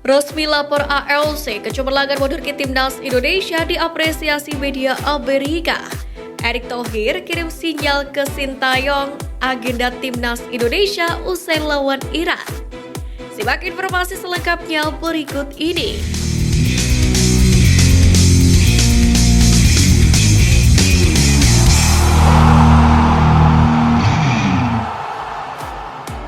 Resmi lapor ALC, kecemerlangan modern timnas Indonesia diapresiasi media Amerika. Erick Thohir kirim sinyal ke Sintayong agenda timnas Indonesia usai lawan Iran. Simak informasi selengkapnya berikut ini.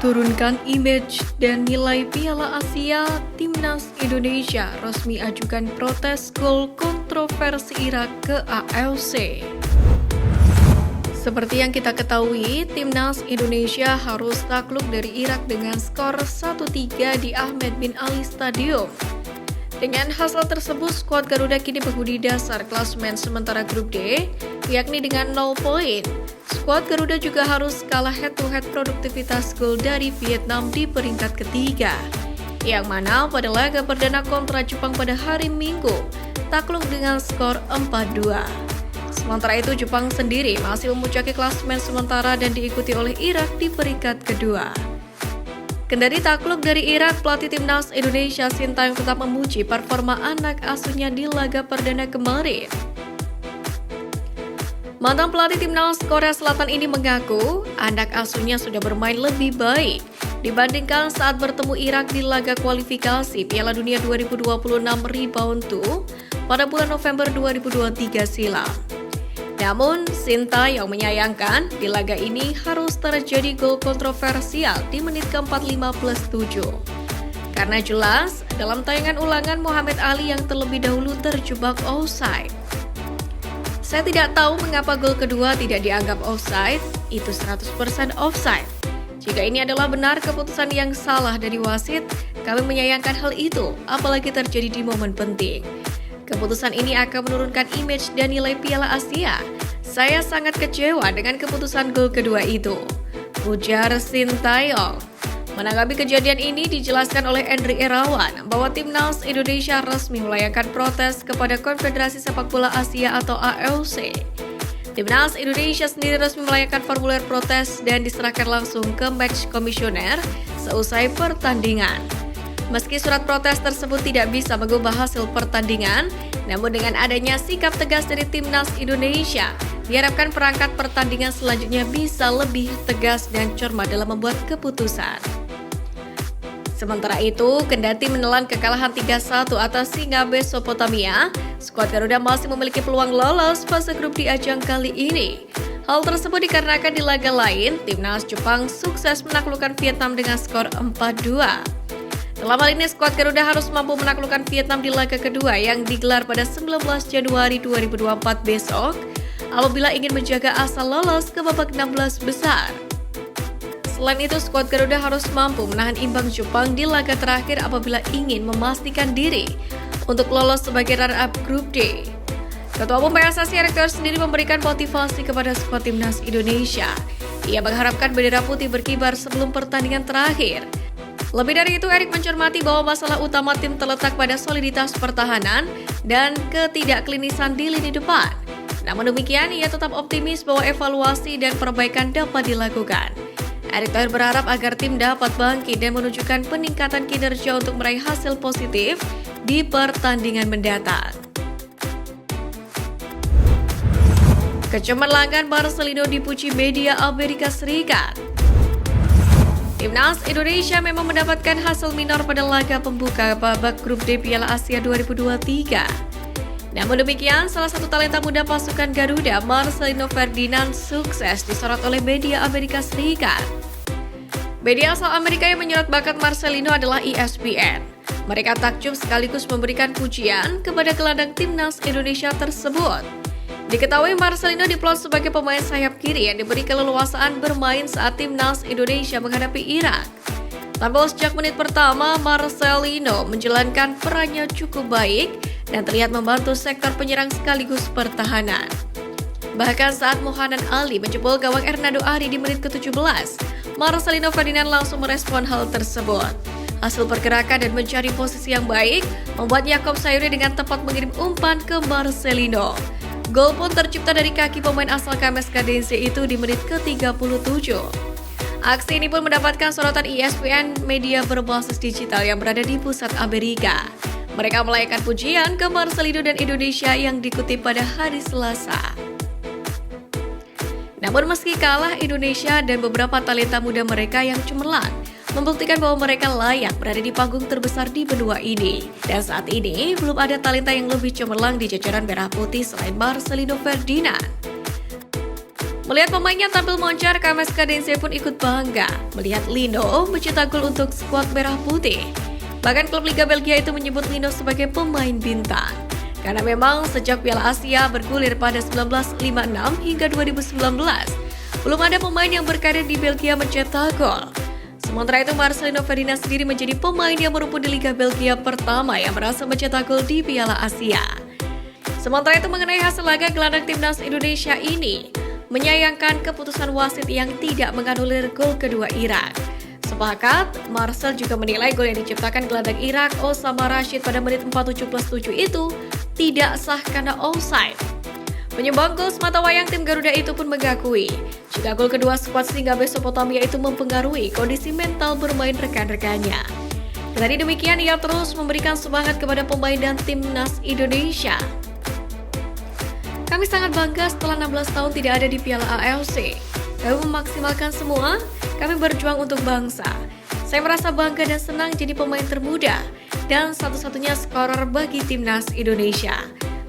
Turunkan image dan nilai Piala Asia, Timnas Indonesia resmi ajukan protes gol kontroversi Irak ke ALC. Seperti yang kita ketahui, Timnas Indonesia harus takluk dari Irak dengan skor 1-3 di Ahmed bin Ali Stadium. Dengan hasil tersebut, skuad Garuda kini menghuni dasar klasemen sementara grup D, yakni dengan 0 poin. Skuad Garuda juga harus kalah head-to-head produktivitas gol dari Vietnam di peringkat ketiga, yang mana pada laga perdana kontra Jepang pada hari Minggu, takluk dengan skor 4-2. Sementara itu, Jepang sendiri masih memuncaki klasemen sementara dan diikuti oleh Irak di peringkat kedua. Kendari takluk dari Irak, pelatih timnas Indonesia Sintayong tetap memuji performa anak asuhnya di laga perdana kemarin. Mantan pelatih timnas Korea Selatan ini mengaku anak asuhnya sudah bermain lebih baik dibandingkan saat bertemu Irak di laga kualifikasi Piala Dunia 2026 Rebound 2 pada bulan November 2023 silam. Namun, Sintayong menyayangkan di laga ini harus terjadi gol kontroversial di menit ke-45+7. Karena jelas, dalam tayangan ulangan Muhammad Ali yang terlebih dahulu terjebak offside. Saya tidak tahu mengapa gol kedua tidak dianggap offside, itu 100% offside. Jika ini adalah benar keputusan yang salah dari wasit, kami menyayangkan hal itu, apalagi terjadi di momen penting. Keputusan ini akan menurunkan image dan nilai Piala Asia. Saya sangat kecewa dengan keputusan gol kedua itu, ujar Sintayong. Menanggapi kejadian ini dijelaskan oleh Endri Irawan bahwa Timnas Indonesia resmi melayangkan protes kepada Konfederasi Sepak Bola Asia atau ALC. Timnas Indonesia sendiri resmi melayangkan formulir protes dan diserahkan langsung ke Match Commissioner seusai pertandingan. Meski surat protes tersebut tidak bisa mengubah hasil pertandingan, namun dengan adanya sikap tegas dari Timnas Indonesia, diharapkan perangkat pertandingan selanjutnya bisa lebih tegas dan cermat dalam membuat keputusan. Sementara itu, kendati menelan kekalahan 3-1 atas Singa Mesopotamia, skuad Garuda masih memiliki peluang lolos fase grup di ajang kali ini. Hal tersebut dikarenakan di laga lain, Timnas Jepang sukses menaklukkan Vietnam dengan skor 4-2. Dalam hal ini, skuad Garuda harus mampu menaklukkan Vietnam di laga kedua yang digelar pada 19 Januari 2024 besok, apabila ingin menjaga asa lolos ke babak 16 besar. Selain itu, skuad Garuda harus mampu menahan imbang Jepang di laga terakhir apabila ingin memastikan diri untuk lolos sebagai runner-up grup D. Ketua Umum PSSI Erick Thohir sendiri memberikan motivasi kepada skuad timnas Indonesia. Ia mengharapkan bendera putih berkibar sebelum pertandingan terakhir. Lebih dari itu, Erick mencermati bahwa masalah utama tim terletak pada soliditas pertahanan dan ketidakklinisan di lini depan. Namun demikian, ia tetap optimis bahwa evaluasi dan perbaikan dapat dilakukan. Erick Thohir berharap agar tim dapat bangkit dan menunjukkan peningkatan kinerja untuk meraih hasil positif di pertandingan mendatang. Kecemerlangan Marcelino dipuji media Amerika Serikat. Timnas Indonesia memang mendapatkan hasil minor pada laga pembuka babak grup D Piala Asia 2023. Namun demikian, salah satu talenta muda pasukan Garuda, Marcelino Ferdinand, sukses disorot oleh media Amerika Serikat. Media asal Amerika yang menyorot bakat Marcelino adalah ESPN. Mereka takjub sekaligus memberikan pujian kepada gelandang Timnas Indonesia tersebut. Diketahui Marcelino diplot sebagai pemain sayap kiri yang diberi keleluasaan bermain saat Timnas Indonesia menghadapi Irak. Tampil sejak menit pertama, Marcelino menjalankan perannya cukup baik dan terlihat membantu sektor penyerang sekaligus pertahanan. Bahkan saat Muhammad Ali menjebol gawang Hernando Ari di menit ke-17, Marcelino Ferdinand langsung merespon hal tersebut. Hasil pergerakan dan mencari posisi yang baik membuat Yakob Sayuri dengan tepat mengirim umpan ke Marcelino. Gol pun tercipta dari kaki pemain asal KMS Kadense itu di menit ke-37. Aksi ini pun mendapatkan sorotan ESPN, media berbasis digital yang berada di pusat Amerika. Mereka melayangkan pujian ke Marcelino dan Indonesia yang dikutip pada hari Selasa. Namun meski kalah, Indonesia dan beberapa talenta muda mereka yang cemerlang membuktikan bahwa mereka layak berada di panggung terbesar di benua ini. Dan saat ini, belum ada talenta yang lebih cemerlang di jajaran merah putih selain Marcelino Ferdinand. Melihat pemainnya tampil moncar, Khames Kadense pun ikut bangga melihat Lino mencetak gol untuk skuad merah putih. Bahkan klub Liga Belgia itu menyebut Lino sebagai pemain bintang. Karena memang sejak Piala Asia bergulir pada 1956 hingga 2019, belum ada pemain yang berkarir di Belgia mencetak gol. Sementara itu, Marcelino Ferdinand sendiri menjadi pemain yang merumput di Liga Belgia pertama yang berhasil mencetak gol di Piala Asia. Sementara itu, mengenai hasil laga gelandang timnas Indonesia ini, menyayangkan keputusan wasit yang tidak menganulir gol kedua Irak. Sepakat, Marcel juga menilai gol yang diciptakan gelandang Irak Osama Rashid pada menit 47+7 itu tidak sah karena offside. Penyumbang gol sematawayang tim Garuda itu pun mengakui jika gol kedua skuad Singa Mesopotamia itu mempengaruhi kondisi mental bermain rekan-rekannya. Kendati demikian, ia terus memberikan semangat kepada pemain dan timnas Indonesia. Kami sangat bangga setelah 16 tahun tidak ada di Piala AFC. Kami memaksimalkan semua, kami berjuang untuk bangsa. Saya merasa bangga dan senang jadi pemain termuda dan satu-satunya skorer bagi timnas Indonesia.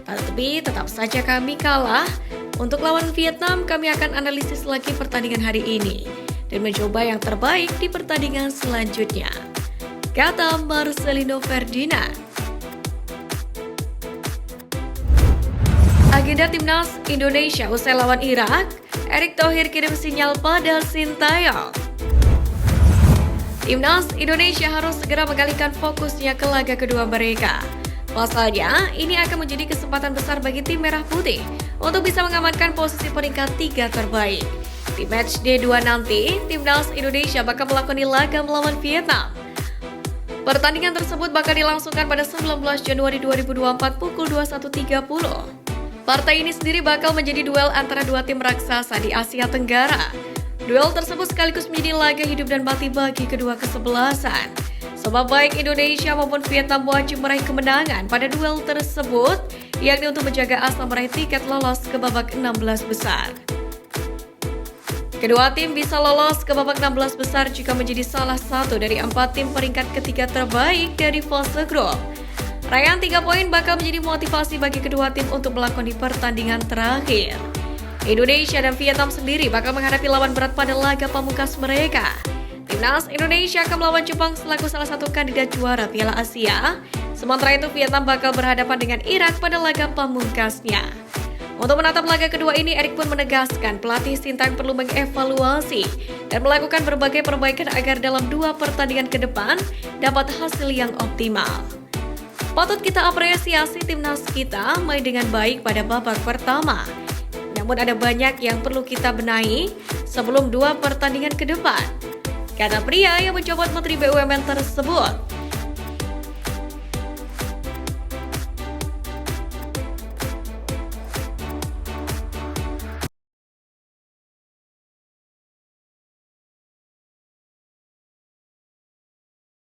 Tapi tetap saja kami kalah. Untuk lawan Vietnam, kami akan analisis lagi pertandingan hari ini dan mencoba yang terbaik di pertandingan selanjutnya, kata Marcelino Ferdinand. Agenda timnas Indonesia usai lawan Irak, Erick Thohir kirim sinyal pada Sintayong. Timnas Indonesia harus segera mengalihkan fokusnya ke laga kedua mereka. Pasalnya, ini akan menjadi kesempatan besar bagi tim merah putih untuk bisa mengamankan posisi peringkat 3 terbaik. Di match D2 nanti, timnas Indonesia bakal melakoni laga melawan Vietnam. Pertandingan tersebut bakal dilangsungkan pada 19 Januari 2024 pukul 21.30. Partai ini sendiri bakal menjadi duel antara dua tim raksasa di Asia Tenggara. Duel tersebut sekaligus menjadi laga hidup dan mati bagi kedua kesebelasan. Sebab baik Indonesia maupun Vietnam wajib meraih kemenangan pada duel tersebut, yakni untuk menjaga asa meraih tiket lolos ke babak 16 besar. Kedua tim bisa lolos ke babak 16 besar jika menjadi salah satu dari 4 tim peringkat ketiga terbaik dari fase grup. Raihan 3 poin bakal menjadi motivasi bagi kedua tim untuk melakoni pertandingan terakhir. Indonesia dan Vietnam sendiri bakal menghadapi lawan berat pada laga pamungkas mereka. Timnas Indonesia akan melawan Jepang selaku salah satu kandidat juara Piala Asia. Sementara itu, Vietnam bakal berhadapan dengan Irak pada laga pamungkasnya. Untuk menatap laga kedua ini, Erick pun menegaskan pelatih Sintayong perlu mengevaluasi dan melakukan berbagai perbaikan agar dalam 2 pertandingan ke depan dapat hasil yang optimal. Patut kita apresiasi timnas kita main dengan baik pada babak pertama. Namun ada banyak yang perlu kita benahi sebelum 2 pertandingan ke depan, kata pria yang menjabat Menteri BUMN tersebut.